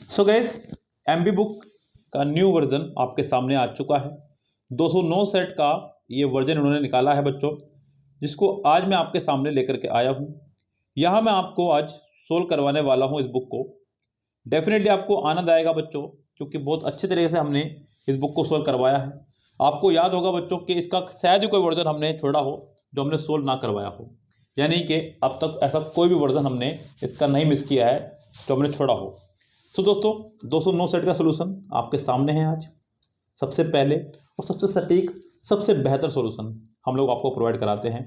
सो gas, MB book का new version आपके सामने आ चुका है। 209 सेट का ये वर्जन उन्होंने निकाला है बच्चों, जिसको आज मैं आपके सामने लेकर के आया हूँ। यहाँ मैं आपको आज सोल्व करवाने वाला हूँ इस बुक को। डेफिनेटली आपको आनंद आएगा बच्चों, क्योंकि बहुत अच्छे तरीके से हमने इस बुक को सोल्व करवाया है। आपको याद होगा बच्चों कि इसका शायद ही कोई वर्जन हमने छोड़ा हो जो हमने सोल्व ना करवाया हो, यानी कि अब तक ऐसा कोई भी वर्जन हमने इसका नहीं मिस किया है जो हमने छोड़ा हो। तो दोस्तों, 209 सेट का सोल्यूशन आपके सामने है आज। सबसे पहले और सबसे सटीक, सबसे बेहतर सोल्यूशन हम लोग आपको प्रोवाइड कराते हैं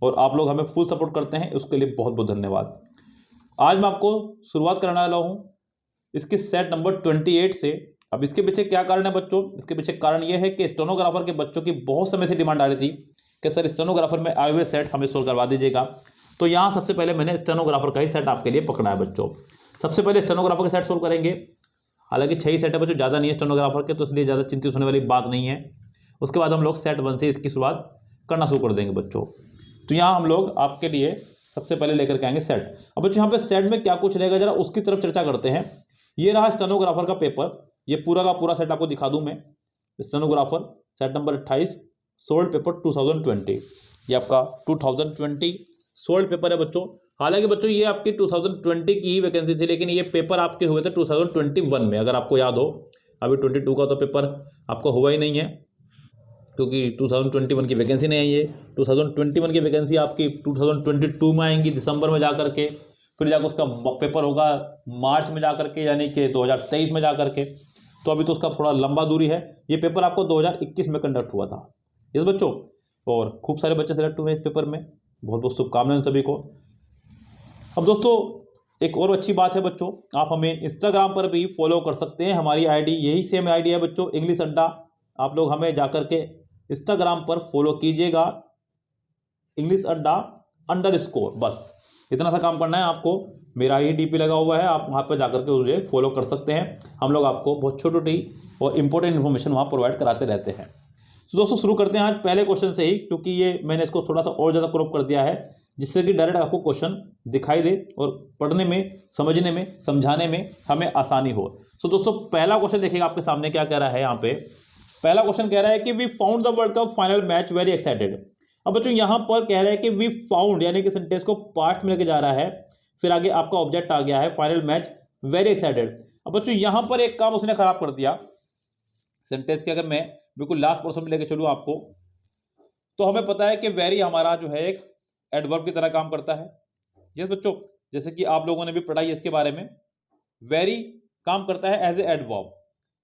और आप लोग हमें फुल सपोर्ट करते हैं, उसके लिए बहुत बहुत धन्यवाद। आज मैं आपको शुरुआत कराने वाला हूँ इसके सेट नंबर 28 से। अब इसके पीछे क्या कारण है बच्चों? इसके पीछे कारण यह है कि स्टेनोग्राफर के बच्चों की बहुत समय से डिमांड आ रही थी कि सर स्टेनोग्राफर में आए हुए सेट हमें सोल्व करवा दीजिएगा। तो यहाँ सबसे पहले मैंने स्टेनोग्राफर का ही सेट आपके लिए पकड़ा है बच्चों। सबसे पहले स्टेनोग्राफर के सेट सोल्व करेंगे। हालांकि 6 ही सेट है बच्चों, ज़्यादा नहीं है स्टेनोग्राफर के, तो इसलिए ज़्यादा चिंतित होने वाली बात नहीं है। उसके बाद हम लोग सेट 1 से इसकी शुरुआत करना शुरू कर देंगे बच्चों। तो यहाँ हम लोग आपके लिए सबसे पहले लेकर के आएंगे सेट। अब बच्चों यहाँ पे सेट में क्या कुछ रहेगा जरा उसकी तरफ चर्चा करते हैं। ये रहा स्टेनोग्राफर का पेपर, ये पूरा का पूरा सेट आपको दिखा दूं मैं। Stenographer set number 28 solved paper 2020, ये आपका 2020 सोल्ड पेपर है बच्चों। हालांकि बच्चों ये आपकी 2020 की ही वैकेंसी थी, लेकिन ये पेपर आपके हुए थे 2021 में, अगर आपको याद हो। अभी 22 का तो पेपर आपका हुआ ही नहीं है, क्योंकि 2021 की वैकेंसी नहीं आई है। 2021 की वैकेंसी आपकी 2022 में आएंगी, दिसंबर में जा करके। फिर जाकर उसका पेपर होगा मार्च में जा करके, यानी कि 2023 में जा करके। तो अभी तो उसका थोड़ा लंबा दूरी है। ये पेपर आपको 2021 में कंडक्ट हुआ था इस बच्चों, और खूब सारे बच्चे सेलेक्ट हुए इस पेपर में। बहुत बहुत शुभकामनाएं सभी को। अब दोस्तों, एक और अच्छी बात है बच्चों, आप हमें इंस्टाग्राम पर भी फॉलो कर सकते हैं। हमारी आईडी यही सेम आईडी है बच्चों, इंग्लिश अड्डा। आप लोग हमें जाकर के इंस्टाग्राम पर फॉलो कीजिएगा, इंग्लिश अड्डा _, बस इतना सा काम करना है आपको। मेरा ही डीपी लगा हुआ है, आप वहाँ पर जाकर के मुझे फॉलो कर सकते हैं। हम लोग आपको बहुत छोटी छोटी और इंपॉर्टेंट इन्फॉर्मेशन वहाँ प्रोवाइड कराते रहते हैं। तो दोस्तों शुरू करते हैं आज पहले क्वेश्चन से ही, क्योंकि ये मैंने इसको थोड़ा सा और ज़्यादा क्रॉप कर दिया है, जिससे कि डायरेक्ट आपको क्वेश्चन दिखाई दे और पढ़ने में, समझने में, समझाने में हमें आसानी हो। तो दोस्तों पहला क्वेश्चन देखिएगा आपके सामने क्या कह रहा है। यहाँ पे पहला क्वेश्चन कह रहा है कि we found the world cup final match very excited. अब बच्चों यहाँ पर कह रहा है कि वी फाउंड, यानी कि सेंटेंस को पास्ट में लेके जा रहा है, फिर आगे आपका ऑब्जेक्ट आ गया है फाइनल मैच वेरी एक्साइटेड। अब बच्चों यहाँ पर एक काम उसने खराब कर दिया सेंटेंस के। अगर मैं बिल्कुल लास्ट पोर्शन में लेके चलूँ आपको, तो हमें पता है कि वेरी हमारा जो है एक एडवर्ब की तरह काम करता है। यस बच्चों, जैसे कि आप लोगों ने भी पढ़ा है इसके बारे में, वेरी काम करता है एज ए एडवर्ब।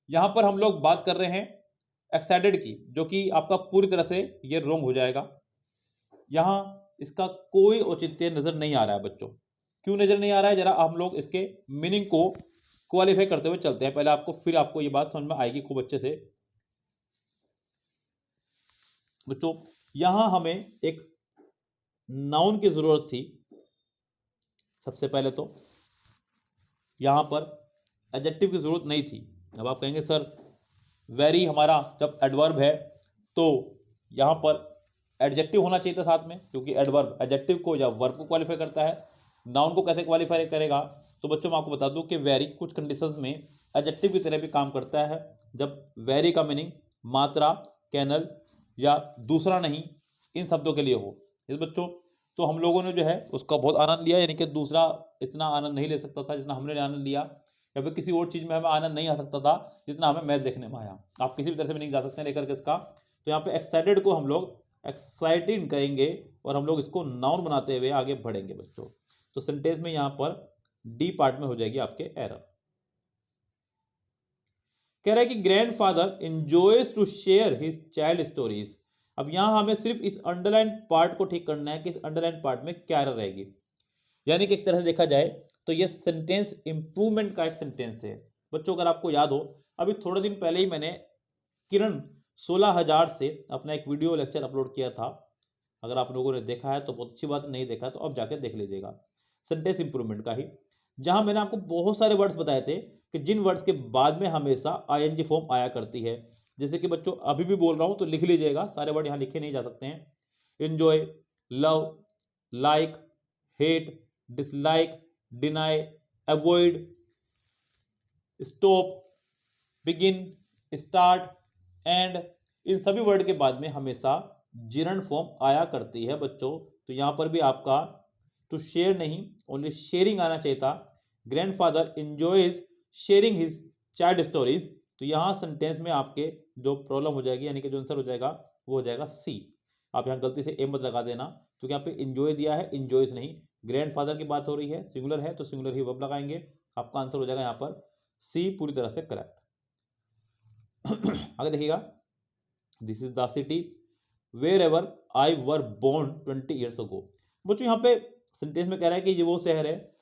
यहां पर हम लोग बात कर रहे हैं एक्साइटेड की, जो कि आपका पूरी तरह से ये रॉन्ग हो जाएगा। यहां इसका कोई औचित्य नजर नहीं आ रहा है बच्चों। क्यों नजर नहीं आ रहा है, जरा हम लोग इसके मीनिंग को क्वालिफाई करते हुए चलते हैं पहले आपको, फिर आपको ये बात समझ में आएगी खूब अच्छे से बच्चों। यहां हमें एक नाउन की जरूरत थी सबसे पहले, तो यहां पर एडजेक्टिव की जरूरत नहीं थी। अब आप कहेंगे सर वेरी हमारा जब एडवर्ब है तो यहां पर एडजेक्टिव होना चाहिए था साथ में, क्योंकि एडवर्ब एडजेक्टिव को या वर्ब को क्वालिफाई करता है, नाउन को कैसे क्वालिफाई करेगा। तो बच्चों मैं आपको बता दूं कि वेरी कुछ कंडीशंस में एडजेक्टिव की तरह भी काम करता है, जब वेरी का मीनिंग मात्रा, कैनल या दूसरा नहीं, इन शब्दों के लिए हो। इस बच्चों तो हम लोगों ने जो है उसका बहुत आनंद लिया, यानी कि दूसरा इतना आनंद नहीं ले सकता था जितना हमने आनंद लिया, या फिर किसी और चीज़ में हमें आनंद नहीं आ सकता था जितना हमें मैच देखने में आया। आप किसी भी तरह से मीनिंग जा सकते हैं लेकर के इसका। तो यहाँ पे एक्साइटेड को हम लोग एक्साइटेड कहेंगे और हम लोग इसको नाउन बनाते हुए आगे बढ़ेंगे बच्चों। तो सेंटेंस में यहाँ पर डी पार्ट में हो जाएगी आपके एरर। कह रहा है कि grandfather enjoys to share his child stories. अब यहां हमें सिर्फ इस अंडरलाइन पार्ट को ठीक करना है कि इस अंडरलाइन पार्ट में क्या एरर रहेगी। यानी कि एक तरह से देखा जाए तो ये सेंटेंस इंप्रूवमेंट का एक सेंटेंस है बच्चों। अगर आपको याद हो, अभी थोड़े दिन पहले ही मैंने किरण 16,000 से अपना एक वीडियो लेक्चर अपलोड किया था। अगर आप लोगों ने देखा है तो बहुत अच्छी बात, नहीं देखा तो अब जाके देख लीजिएगा। सेंटेंस इंप्रूवमेंट का ही, जहां मैंने आपको बहुत सारे वर्ड्स बताए थे कि जिन वर्ड्स के बाद में हमेशा आईएनजी फॉर्म आया करती है। जैसे कि बच्चों अभी भी बोल रहा हूं तो लिख लीजिएगा, सारे वर्ड यहां लिखे नहीं जा सकते हैं। Enjoy, love, like, hate, dislike, deny, avoid, stop, begin, start, end, इन सभी वर्ड के बाद में हमेशा जिरंड फॉर्म आया करती है बच्चों। तो यहाँ पर भी आपका टू शेयर नहीं, ओनली शेयरिंग आना चाहिए था। Grandfather enjoys sharing his child stories. तो यहाँ सेंटेंस में आपके जो प्रॉब्लम हो जाएगी, यानी कि जो आंसर हो जाएगा वो हो जाएगा सी। आप यहाँ गलती से ए मत लगा देना, क्योंकि यहाँ पे इंजॉय दिया है, इंजॉयज नहीं। ग्रैंडफादर की बात हो रही है, सिंगुलर है तो सिंगुलर ही वर्ब लगाएंगे। आपका आंसर हो जाएगा यहाँ पर सी, पूरी तरह से करेक्ट। आगे देखिएगा, this is the city wherever I were born 20 years ago. बच्चों यहाँ पे सेंटेंस में कह रहा है कि ये वो शहर है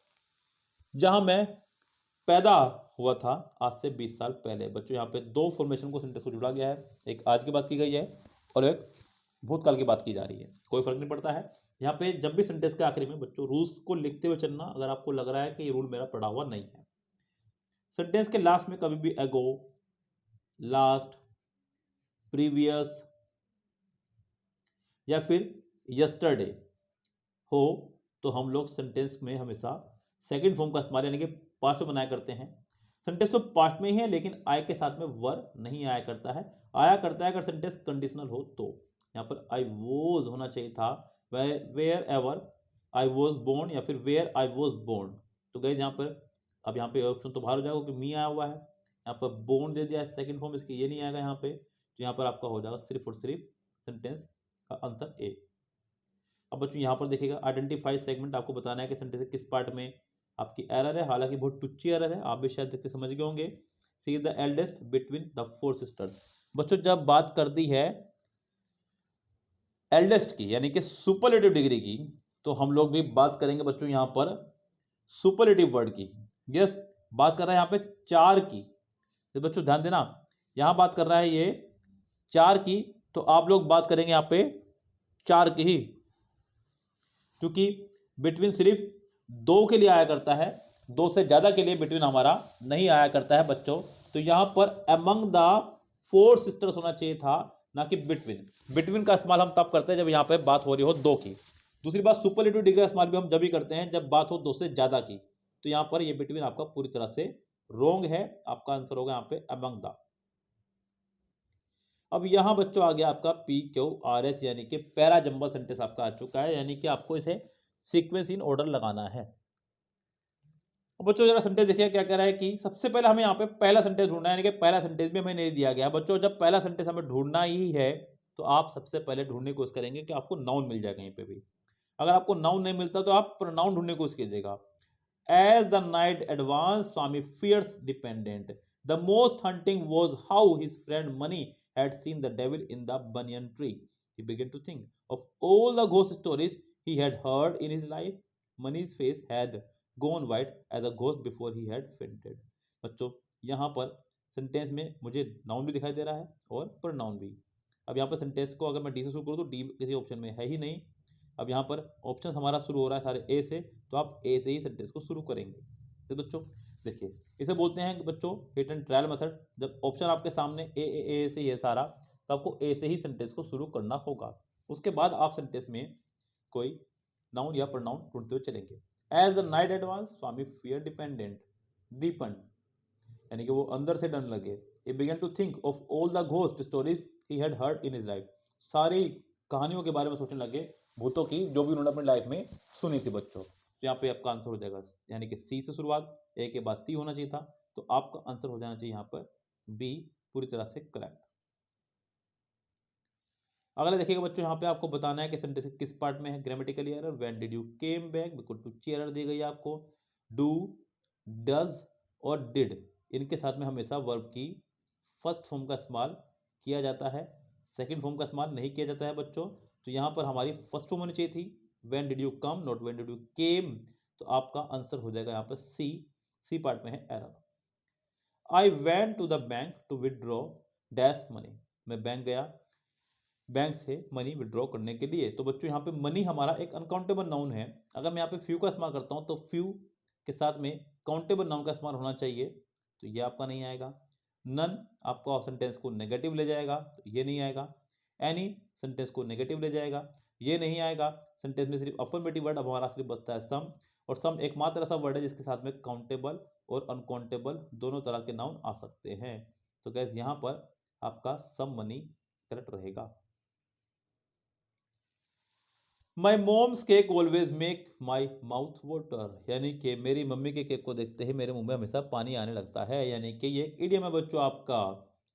जहां मैं पैदा हुआ था आज से 20 साल पहले। बच्चों यहाँ पे दो फॉर्मेशन को सेंटेंस को जुड़ा गया है, एक आज की बात की गई है और एक भूतकाल की बात की जा रही है, कोई फर्क नहीं पड़ता है। यहाँ पे जब भी सेंटेंस के आखिरी में बच्चों रूल्स को लिखते हुए चलना, अगर आपको लग रहा है कि ये रूल मेरा पढ़ा हुआ नहीं है। सेंटेंस के लास्ट में कभी भी अगो, लास्ट, प्रीवियस या फिर यस्टरडे हो तो हम लोग सेंटेंस में हमेशा सेकंड फॉर्म का इस्तेमाल यानी कि पास्ट में बनाया करते हैं। सेंटेंस तो पास्ट में ही है, लेकिन आई के साथ में वर नहीं आया करता है। आया करता है अगर सेंटेंस कंडीशनल हो तो। यहाँ पर आई वॉज होना चाहिए था, wherever I was born या फिर वेयर आई वॉज बोर्न। तो गई यहाँ पर, अब यहाँ पे ऑप्शन तो बाहर हो जाएगा क्योंकि मी आया हुआ है। यहाँ पर बोर्न दे दिया है सेकंड फॉर्म, इसकी ये नहीं आएगा यहाँ पे। तो यहाँ पर आपका हो जाएगा सिर्फ और सिर्फ सेंटेंस का आंसर ए। अब बच्चों यहाँ पर देखिएगा, आइडेंटिफाई सेगमेंट आपको बताना है कि सेंटेंस किस पार्ट में आपकी एरर है। हालांकि बहुत टुच्ची एरर है, आप भी शायद देखते समझ गए होंगे। See the eldest between the 4 sisters. बच्चों जब बात कर दी है एल्डेस्ट की यानी कि सुपरलेटिव डिग्री की, तो हम लोग भी बात करेंगे बच्चों यहाँ पर सुपरलेटिव वर्ड की। यस, बात कर रहा है यहाँ पे 4 की। तो बच्चों ध्यान देना, यहाँ बात कर रहा है ये 4 की, तो आप लोग बात करेंगे यहाँ पे 4 की ही, क्योंकि बिटवीन सिर्फ 2 के लिए आया करता है, 2 से ज्यादा के लिए बिटवीन हमारा नहीं आया करता है बच्चों। तो यहां पर अमंग द 4 सिस्टर्स होना चाहिए था, ना कि बिटवीन। बिटवीन का इस्तेमाल हम तब करते हैं जब यहां पे बात हो रही हो 2 की। दूसरी बात, सुपरलेटिव डिग्री का इस्तेमाल भी हम जब भी करते हैं जब बात हो 2 से ज्यादा की। तो यहां पर ये बिटवीन आपका पूरी तरह से रोंग है। आपका आंसर होगा यहाँ पे अमंग द। अब यहां बच्चों आ गया आपका पी क्यू आर एस, यानी कि पैरा जंबल सेंटेंस आपका आ चुका है, यानी कि आपको इसे सीक्वेंस इन ऑर्डर लगाना है। अब बच्चों जरा सेंटेंस देखिए क्या कह रहा है कि सबसे पहले हमें यहाँ पे पहला सेंटेंस ढूंढना है, यानी कि पहला सेंटेंस भी हमें नहीं दिया गया। बच्चों जब पहला सेंटेंस हमें ढूंढना ही है तो आप सबसे पहले ढूंढने की कोशिश करेंगे कि आपको नाउन मिल जाए कहीं पे भी। अगर आपको नाउन नहीं मिलता तो आप प्रोनाउन ढूंढने की कोशिश कीजिएगा। As the night advanced, Swami fears dependent. The most hunting was how his friend Mani had seen the devil in the banyan tree. He began to think of all the ghost stories he had heard in his life. Mani's face had gone white as a ghost before he had fainted. बच्चों यहाँ पर sentence में मुझे noun भी दिखाई दे रहा है और प्रोनाउन भी। अब यहाँ पर सेंटेंस को अगर मैं डी से शुरू करूँ तो डी किसी ऑप्शन में है ही नहीं। अब यहाँ पर ऑप्शन हमारा शुरू हो रहा है सारे ए से, तो आप ए से ही सेंटेंस को शुरू करेंगे। तो बच्चों देखिए, इसे बोलते हैं कि बच्चों हिट एंड ट्रायल मेथड। जब ऑप्शन आपके सामने ए से ये सारा, तो आपको ए से ही सेंटेंस को शुरू करना होगा। उसके बाद आप सेंटेंस में कोई नाउन या प्रोनाउन ढूंढते हुए चलेंगे। As the night advance Swami fear dependent deepen, यानी कि वो अंदर से डरने लगे। He began to think of all the ghost stories he had heard in his life. सारी कहानियों के बारे में सोचने लगे, भूतों की, जो भी उन्होंने अपनी लाइफ में सुनी थी बच्चों। तो यहाँ पे आपका आंसर हो जाएगा, यानी कि सी से शुरुआत, ए के बाद सी होना चाहिए था, तो आपका आंसर हो जाना चाहिए यहाँ पर बी, पूरी तरह से करेक्ट। अगला देखिएगा बच्चों, यहाँ पे आपको बताना है कि सेंटेंस किस पार्ट में है grammatical error. When did you came back, बिल्कुल टुच्ची एरर दी गई है आपको। डू, डज और डिड, इनके साथ में हमेशा वर्ब की फर्स्ट फॉर्म का इस्तेमाल किया जाता है, सेकंड फॉर्म का इस्तेमाल नहीं किया जाता है बच्चों। तो यहाँ पर हमारी फर्स्ट फॉर्म होनी चाहिए थी, when did you come, not when did you came. तो आपका आंसर हो जाएगा यहाँ पर सी, सी पार्ट में है error. I went to the bank to withdraw dash money, मैं बैंक गया बैंक से मनी विड्रॉ करने के लिए। तो बच्चों यहाँ पे मनी हमारा एक अनकाउंटेबल नाउन है। अगर मैं यहाँ पे फ्यू का इस्तेमाल करता हूँ तो फ्यू के साथ में काउंटेबल नाउन का इस्तेमाल होना चाहिए, तो ये आपका नहीं आएगा। नन आपका सेंटेंस को नेगेटिव ले जाएगा, तो ये नहीं आएगा। एनी सेंटेंस को नेगेटिव ले जाएगा, ये नहीं आएगा। सेंटेंस में सिर्फ अफर्मेटिव वर्ड अब हमारा सिर्फ बचता है सम, और सम एकमात्र ऐसा वर्ड है जिसके साथ में काउंटेबल और अनकाउंटेबल दोनों तरह के नाउन आ सकते हैं। तो गैस यहाँ पर आपका सम मनी करेक्ट रहेगा। My mom's cake always make my mouth water, यानी कि मेरी मम्मी के केक को देखते ही मेरे मुंह में हमेशा पानी आने लगता है, यानी कि ये इडियम है बच्चों आपका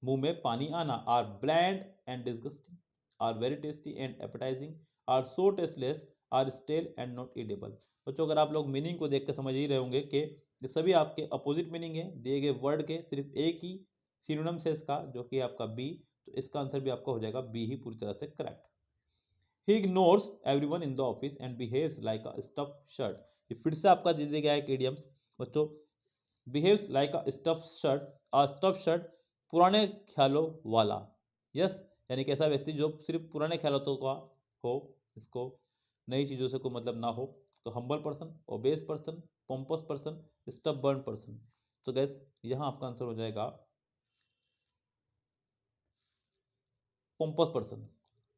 मुंह में पानी आना। Are bland and disgusting, are very tasty and appetising, are so tasteless, are stale and not edible. बच्चों अगर आप लोग मीनिंग को देख कर समझ ही रहे होंगे कि ये सभी आपके अपोजिट मीनिंग है दिए गए वर्ड के, सिर्फ एक ही सिनोनिम्स है इसका जो कि आपका बी, तो इसका आंसर भी आपका हो जाएगा बी ही पूरी तरह से correct. He ignores everyone in the office and behaves like a stuffed shirt। ये फिर से आपका दे दिया गया है इडियम्स बच्चों, बिहेव्स लाइक अ स्टफ शर्ट, अ स्टफ शर्ट पुराने ख्यालों वाला। यस, यानी कि ऐसा व्यक्ति जो सिर्फ पुराने ख्यालों का हो, इसको नई चीज़ों से कोई मतलब ना हो। तो humble person, obese person, pompous person, stuff burn person. तो गैस यहाँ आपका आंसर हो जाएगा पोम्पस पर्सन,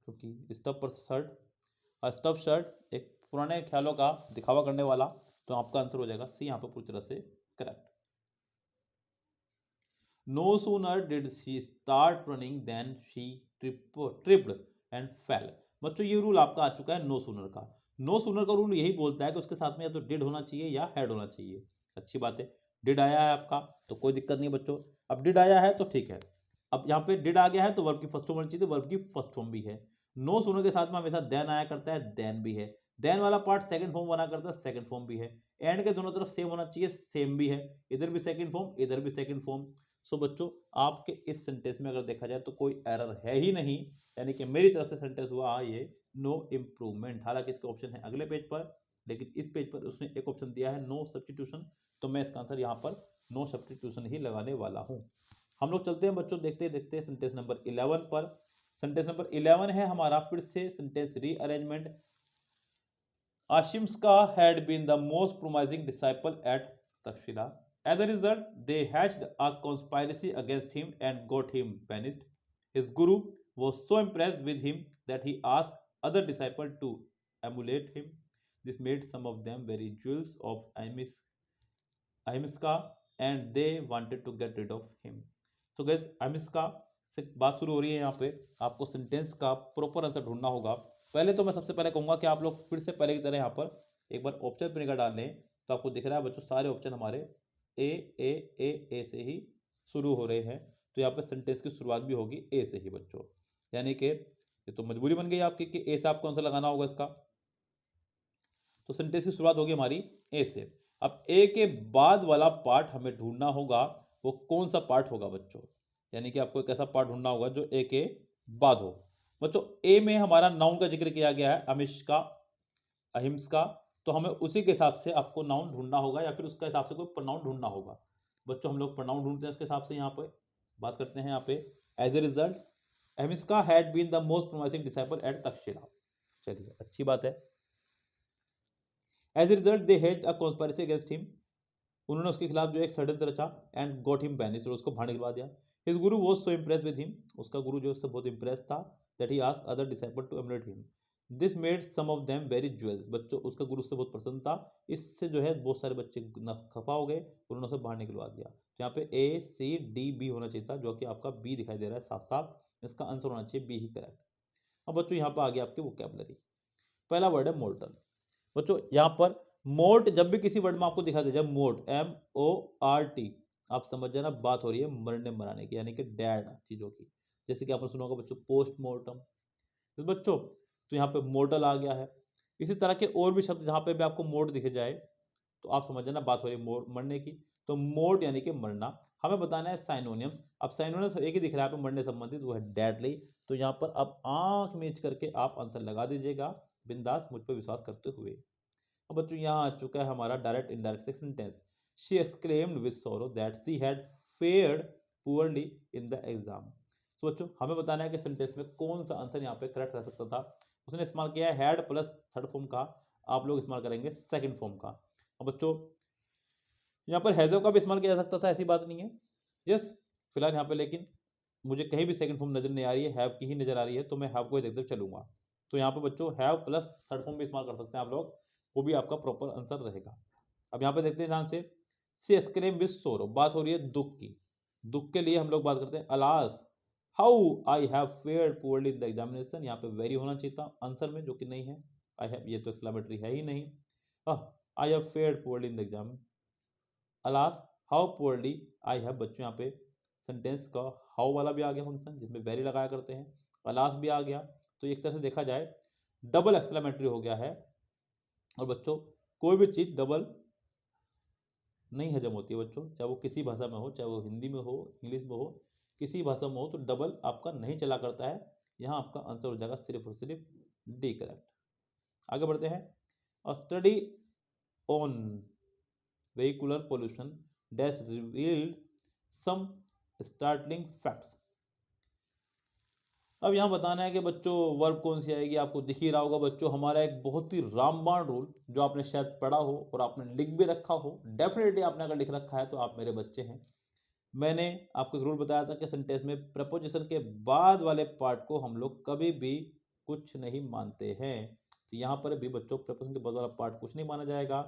क्योंकि स्टफ शर्ट एक पुराने ख्यालों का दिखावा करने वाला। तो आपका आंसर हो जाएगा सी यहाँ पर पूरी तरह से correct. No sooner did she start running then she tripped and fell. बच्चों ये रूल आपका आ चुका है नो सूनर का। नो सूनर का रूल यही बोलता है कि उसके साथ में या तो डिड होना चाहिए या हैड होना चाहिए। अच्छी बात है, डिड आया है आपका तो कोई दिक्कत नहीं बच्चों। अब डिड आया है तो ठीक है, अब यहाँ पे डिड आ गया है तो वर्ब की फर्स्ट फॉर्म होनी चाहिए, तो वर्ब की फर्स्ट फॉर्म भी है। नो सूनर के साथ में हमेशा देन आया करता है, देन भी है। देन वाला पार्ट सेकंड फॉर्म बना करता है, सेकंड फॉर्म भी है। एंड के दोनों तरफ सेम होना चाहिए, सेम भी है। इधर भी सेकंड फॉर्म, इधर भी सेकंड फॉर्म। सो बच्चों आपके इस सेंटेंस में अगर देखा जाए तो कोई एरर है ही नहीं, यानी कि मेरी तरफ से सेंटेंस हुआ ये नो इम्प्रूवमेंट। हालांकि इसका ऑप्शन है अगले पेज पर, लेकिन इस पेज पर उसने एक ऑप्शन दिया है नो सब्स्टिट्यूशन, तो मैं इसका आंसर यहाँ पर नो सब्स्टिट्यूशन ही लगाने वाला हूँ। हम लोग चलते हैं बच्चों, देखते देखते सेंटेंस नंबर 11 पर। सेंटेंस नंबर 11 है हमारा फिर से sentence rearrangement. Ashimska had been the most promising disciple at Takshila. As a result, they hatched a conspiracy against him and got him banished. His guru was so impressed with him that he asked other disciples to emulate him. This made some of them very jealous of Ahimsa and they wanted to get rid of him. So guys, Ahimsa से बात शुरू हो रही है। यहाँ पे आपको sentence का प्रॉपर आंसर ढूंढना होगा। पहले तो मैं सबसे पहले कहूंगा कि आप लोग फिर से पहले की तरह यहाँ पर एक बार ऑप्शन पर निगाह डाल लें, तो आपको दिख रहा है बच्चों सारे ऑप्शन हमारे ए से ही शुरू हो रहे हैं। तो यहाँ पे सेंटेंस की शुरुआत भी होगी ए से ही बच्चों, यानी कि ये तो मजबूरी बन गई आपकी कि ए से आपको आंसर लगाना होगा इसका। तो सेंटेंस की शुरुआत होगी हमारी ए से। अब ए के बाद वाला पार्ट हमें ढूंढना होगा, वो कौन सा पार्ट होगा बच्चों, यानी कि आपको एक ऐसा पार्ट ढूंढना होगा जो ए के बाद हो। बच्चों ए में हमारा नाउन का जिक्र किया गया है अमिष्का, अहिंसा, तो हमें उसी के हिसाब से आपको नाउन ढूंढना होगा या फिर उसके हिसाब से कोई प्रोनाउन ढूंढना होगा। बच्चों हम लोग प्रोनाउन ढूंढते हैं उसके हिसाब से, यहाँ पे बात करते हैं। यहाँ पे as a result Ahimsa had been the most promising disciple at Takshashila. चलिए अच्छी बात है। As a result they had a conspiracy against him, उन्होंने उसके खिलाफ जो एक षड्यंत्र रचा एंड गॉट हिम बैनिश, और उसको बाहर निकलवा दिया। His guru was so impress with him, उसका गुरु जो उससे बहुत इंप्रेस था, that he asked other disciple to emulate him. This made some of them very jealous, बच्चों उसका गुरु उससे बहुत प्रसन्न था, इससे जो है बहुत सारे बच्चे खफा हो गए, उन्होंने उसे बाहर निकलवा दिया। तो यहाँ पे ए सी डी बी होना चाहिए था, जो कि आपका बी दिखाई दे रहा है साफ साफ, इसका आंसर होना चाहिए बी ही करेक्ट। अब बच्चों यहाँ पर आ गया आपके वोकैबुलरी। पहला वर्ड है मोर्टल। बच्चों यहाँ पर मोर्ट जब भी किसी वर्ड में आपको दिखा दे, जब मोर्ट MORT, आप समझ जाना बात हो रही है मरने मराने की, यानी कि डेड चीजों की। जैसे कि आपने सुना होगा बच्चों पोस्टमार्टम, तो बच्चों तो यहाँ पे मोर्टल आ गया है। इसी तरह के और भी शब्द जहाँ पे भी आपको मोर्ट दिखे जाए तो आप समझ जाना बात हो रही है मरने की। तो मोर्ट यानी कि मरना। हमें बताना है साइनोनियम्स। अब साइनोनियम्स एक ही दिख रहा है पे मरने संबंधित, वो है डेडली। तो यहाँ पर आप आंख मीच करके आप आंसर लगा दीजिएगा बिंदास, मुझ पर विश्वास करते हुए। अब बच्चों यहाँ आ चुका है हमारा direct indirect sentence. She exclaimed with sorrow that she had fared poorly in the exam. तो बच्चों हमें बताना है कि सेंटेंस में कौन सा आंसर यहाँ पे करेक्ट रह सकता था। उसने इस्तेमाल किया है हैड प्लस थर्ड फॉर्म का, आप लोग इस्तेमाल करेंगे सेकंड फॉर्म का। अब बच्चों यहाँ पर हैजव का भी इस्तेमाल किया जा सकता था, ऐसी बात नहीं है। यस, फिलहाल यहाँ पे लेकिन मुझे कहीं भी सेकंड फॉर्म नजर नहीं आ रही है, हैव की ही नजर आ रही है, तो मैं हैव को ही देखते चलूंगा। तो यहाँ पे बच्चों हैव प्लस थर्ड फॉर्म भी इस्तेमाल कर सकते हैं आप लोग, वो भी आपका प्रॉपर आंसर रहेगा। अब यहाँ पे देखते हैं ध्यान से, सी एक्सक्लेम विद सोरो, बात हो रही है दुख की, दुख के लिए हम लोग बात करते हैं alas how I have fared poorly in the examination, यहाँ पे वेरी होना चाहिए था आंसर में, जो कि नहीं है। आई हैव, ये तो एक्सक्लेमेटरी है ही नहीं। I have fared poorly in the exam, alas how poorly I have, बच्चों यहाँ पे सेंटेंस का हाउ वाला भी आ गया फंक्शन, जिसमें वेरी लगाया करते हैं, अलास भी आ गया, तो एक तरह से देखा जाए डबल एक्सक्लेमेटरी हो गया है। और बच्चों कोई भी चीज़ डबल नहीं हजम होती है बच्चों, चाहे वो किसी भाषा में हो, चाहे वो हिंदी में हो, इंग्लिश में हो, किसी भाषा में हो, तो डबल आपका नहीं चला करता है। यहाँ आपका आंसर हो जाएगा सिर्फ और सिर्फ डी करेक्ट। आगे बढ़ते हैं। अ study on vehicular pollution dash revealed some startling facts। अब यहाँ बताना है कि बच्चों वर्ब कौन सी आएगी, आपको दिख ही रहा होगा बच्चों, हमारा एक बहुत ही रामबाण रूल जो आपने शायद पढ़ा हो और आपने लिख भी रखा हो, डेफिनेटली आपने अगर लिख रखा है तो आप मेरे बच्चे हैं। मैंने आपको एक रूल बताया था कि सेंटेंस में प्रपोजिशन के बाद वाले पार्ट को हम लोग कभी भी कुछ नहीं मानते हैं, तो यहाँ पर भी बच्चों प्रपोजिशन के बाद वाला पार्ट कुछ नहीं माना जाएगा।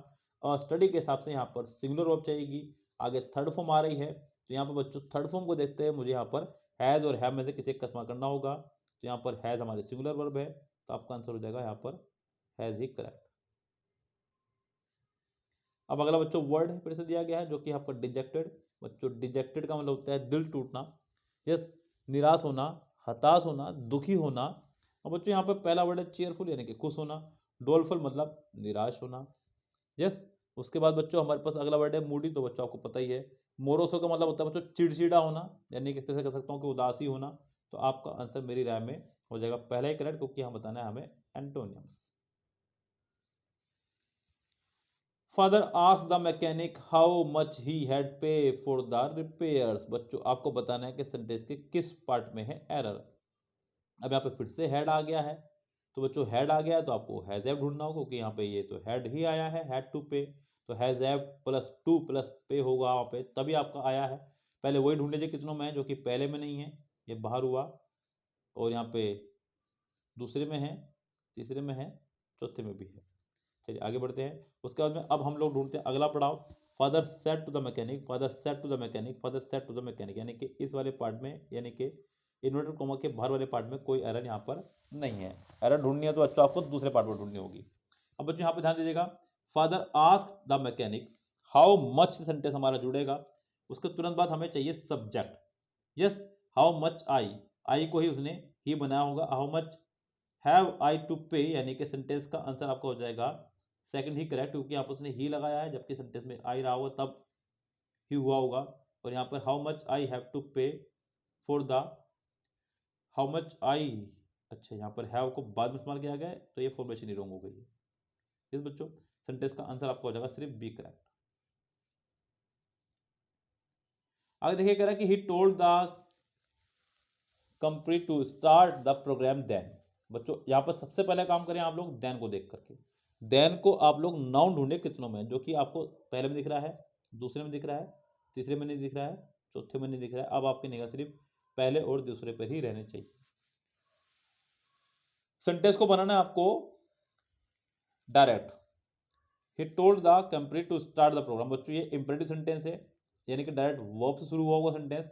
और स्टडी के हिसाब से यहाँ पर सिंगुलर वर्ब चाहिएगी, आगे थर्ड फॉर्म आ रही है, तो यहाँ पर बच्चों थर्ड फॉर्म को देखते हैं मुझे यहाँ पर हैज़ और हैव में से किसी एक का इस्तेमाल करना होगा, तो यहाँ पर हैज़ हमारी सिंगुलर वर्ब है, तो आपका आंसर हो जाएगा यहाँ पर हैज़ ही करेक्ट। अब अगला बच्चों वर्ड है फिर से दिया गया है, जो कि यहाँ पर डिजेक्टेड, बच्चों डिजेक्टेड का मतलब होता है दिल टूटना, यस, निराश होना, हताश होना, दुखी होना। और बच्चों यहाँ पर पहला वर्ड है चेयरफुल यानी कि खुश होना, डोलफुल मतलब निराश होना, यस। उसके बाद बच्चों हमारे पास अगला वर्ड है मूडी, तो बच्चों आपको पता ही है। मोरोसो का मतलब होता है बच्चों चिड़चिड़ा होना, यानी किस तरह से कह सकता हूँ कि उदासी होना, तो आपका आंसर मेरी राय में हो जाएगा पहला ही करेक्ट, क्योंकि हम बताना है हमें एंटोनियम्स। Father asked the mechanic how much he had पे फॉर द रिपेयर्स, बच्चों आपको बताना है कि सेंटेंस के किस पार्ट में है एरर। अब यहाँ पे फिर से हेड आ गया है, तो बच्चों हेड आ गया है तो आपको हैज हैव ढूंढना होगा, क्योंकि यहाँ पे ये तो हेड ही आया है, हैड टू पे, तो has have plus two plus पे होगा वहाँ पे, तभी आपका आया है। पहले वही ढूंढ लीजिए कितनों में है, जो कि पहले में नहीं है, ये बाहर हुआ, और यहाँ पे दूसरे में है, तीसरे में है, चौथे में भी है। चलिए आगे बढ़ते हैं। उसके बाद में अब हम लोग ढूंढते हैं अगला पड़ाव, father said to the mechanic, father said to the mechanic, father said to the mechanic, यानी कि इस वाले पार्ट में, यानी कि इन्वर्टेड कोमा के बाहर वाले पार्ट में कोई एरर यहाँ पर नहीं है। एरर ढूंढनी है तो अच्छा आपको दूसरे पार्ट पर ढूंढनी होगी। अब बच्चों यहाँ पे ध्यान दीजिएगा, father asked the mechanic how much sentence हमारा जुड़ेगा, उसके तुरंत बाद हमें चाहिए subject, yes, how much I को ही उसने ही बनाया होगा, how much have I to pay, यानी कि सेंटेंस का आंसर आपका हो जाएगा सेकंड ही करेक्ट, क्योंकि यहाँ पर उसने ही लगाया है, जबकि सेंटेंस में आई रहा होगा तब ही हुआ होगा। और यहाँ पर how much I have to pay for the, how much I, अच्छा यहाँ पर हैव को बाद में इस्तेमाल किया गया है, तो ये फॉर्मेशन ही रॉन्ग हो गई है। इस बच्चों सेंटेंस का आंसर आपका हो जाएगा सिर्फ बी करेक्ट। आगे देखिए कह रहा है कि he told the company to start the program then, बच्चों यहाँ पर सबसे पहले काम करें आप लोग देन को देख करके, देन को आप लोग नाउन ढूंढे कितनों में, जो कि आपको पहले में दिख रहा है, दूसरे में दिख रहा है, तीसरे में नहीं दिख रहा है, चौथे में नहीं दिख रहा है। अब आपकी निगाह सिर्फ पहले और दूसरे पर ही रहने चाहिए। सेंटेंस को बनाना है आपको direct, he told the company to start the program, बच्चों ये इंपेरेटिव सेंटेंस है, यानी कि डायरेक्ट वर्ब से शुरू हुआ होगा सेंटेंस,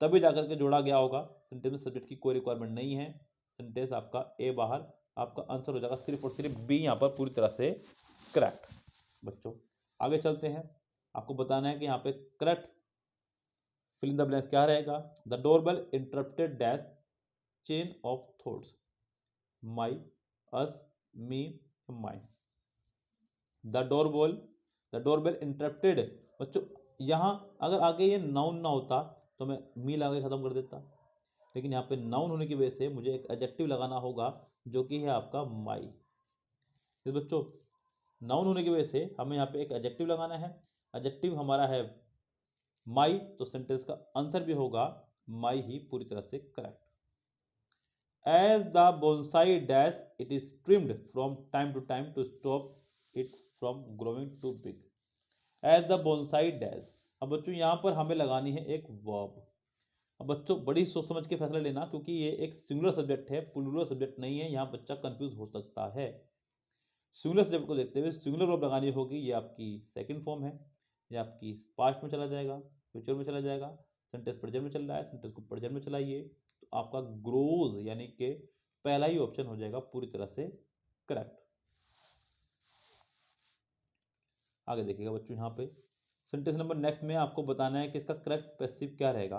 तभी जाकर के जोड़ा गया होगा। सेंटेंस में सब्जेक्ट की कोई रिक्वायरमेंट नहीं है, सेंटेंस आपका ए बाहर, आपका आंसर हो जाएगा सिर्फ और सिर्फ बी यहाँ पर पूरी तरह से करेक्ट। बच्चों आगे चलते हैं, आपको बताना है कि यहाँ पे correct fill in the blanks क्या रहेगा। The doorbell interrupted dash chain of thoughts, my, us, me, my. The doorbell interrupted, बच्चों यहाँ अगर आगे ये नाउन ना होता तो मैं मी लगा के खत्म कर देता, लेकिन यहाँ पे नाउन होने की वजह से मुझे एक एडजेक्टिव लगाना होगा, जो कि है आपका माई। तो बच्चों नाउन होने की वजह से हमें यहाँ पे एक एडजेक्टिव लगाना है, एडजेक्टिव हमारा है माई, तो सेंटेंस का आंसर भी होगा माई ही पूरी तरह से correct. As the bonsai dash it is trimmed from time to time to stop it from growing too big, as the bonsai dash. अब बच्चों यहाँ पर हमें लगानी है एक वर्ब। अब बच्चों बड़ी सोच समझ के फैसला लेना, क्योंकि ये एक सिंगुलर सब्जेक्ट है, प्लूरल सब्जेक्ट नहीं है, यहाँ बच्चा कंफ्यूज हो सकता है। सिंगुलर सब्जेक्ट को देखते हुए सिंगुलर वर्ब लगानी होगी, ये आपकी सेकंड फॉर्म है। ये आपकी पास्ट में चला जाएगा, फ्यूचर में चला जाएगा, सेंटेंस प्रेजेंट में चल रहा है, सेंटेंस को प्रेजेंट में चलाइए तो आपका ग्रोज यानी कि पहला ही ऑप्शन हो जाएगा पूरी तरह से करेक्ट। आगे देखिएगा बच्चों, यहाँ पे सेंटेंस नंबर नेक्स्ट में आपको बताना है कि इसका करेक्ट पैसिव क्या रहेगा।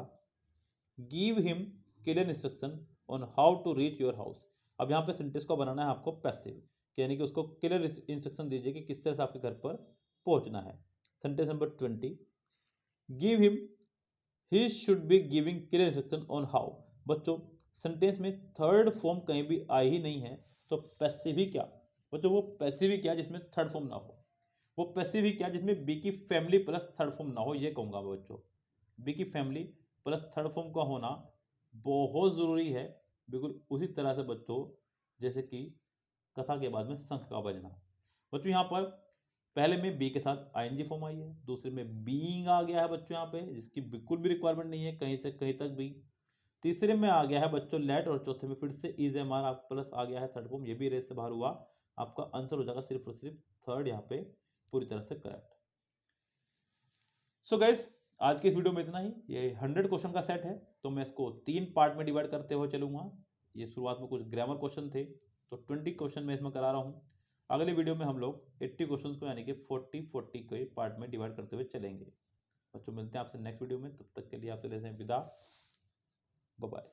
Give him clear instruction on how to reach your house. अब यहाँ पे सेंटेंस को बनाना है आपको पैसिव, यानी कि उसको क्लियर इंस्ट्रक्शन दीजिए कि किस तरह से आपके घर पर पहुंचना है। Sentence number 20, give him he should be giving clear instruction on how. बच्चों सेंटेंस में थर्ड फॉर्म कहीं भी आई ही नहीं है, तो पैसिव ही क्या बच्चों, वो पैसिव ही क्या जिसमें थर्ड फॉर्म ना हो, वो पैसिव ही क्या जिसमें बी की फैमिली प्लस थर्ड फॉर्म ना हो, ये कहूंगा मैं बच्चों। बी की फैमिली प्लस थर्ड फॉर्म का होना बहुत ज़रूरी है, बिल्कुल उसी तरह से बच्चों जैसे कि कथा के बाद में शंख का बजना। बच्चों यहाँ पर पहले में बी के साथ आईएनजी फॉर्म आई है, दूसरे में बीइंग आ गया है बच्चों यहाँ पे, जिसकी बिल्कुल भी रिक्वायरमेंट नहीं है कहीं से कहीं तक भी। तीसरे में आ गया है बच्चों लेट, और चौथे में फिर से इज एम आर प्लस आ गया है थर्ड फॉर्म, ये भी रेस से बाहर हुआ। आपका आंसर हो जाएगा सिर्फ और सिर्फ थर्ड यहाँ पे पूरी तरह से करेक्ट। सो गाइस आज की इस वीडियो में इतना ही। ये 100 क्वेश्चन का सेट है, तो मैं इसको 3 पार्ट में डिवाइड करते हुए चलूंगा। ये शुरुआत में कुछ ग्रामर क्वेश्चन थे, तो 20 क्वेश्चन मैं इसमें करा रहा हूँ। अगले वीडियो में हम लोग 80 क्वेश्चन को यानी कि 40 के पार्ट में डिवाइड करते हुए चलेंगे। बच्चों मिलते हैं आपसे नेक्स्ट वीडियो में, तब तक के लिए आपसे लेते हैं विदा, बाय बाय।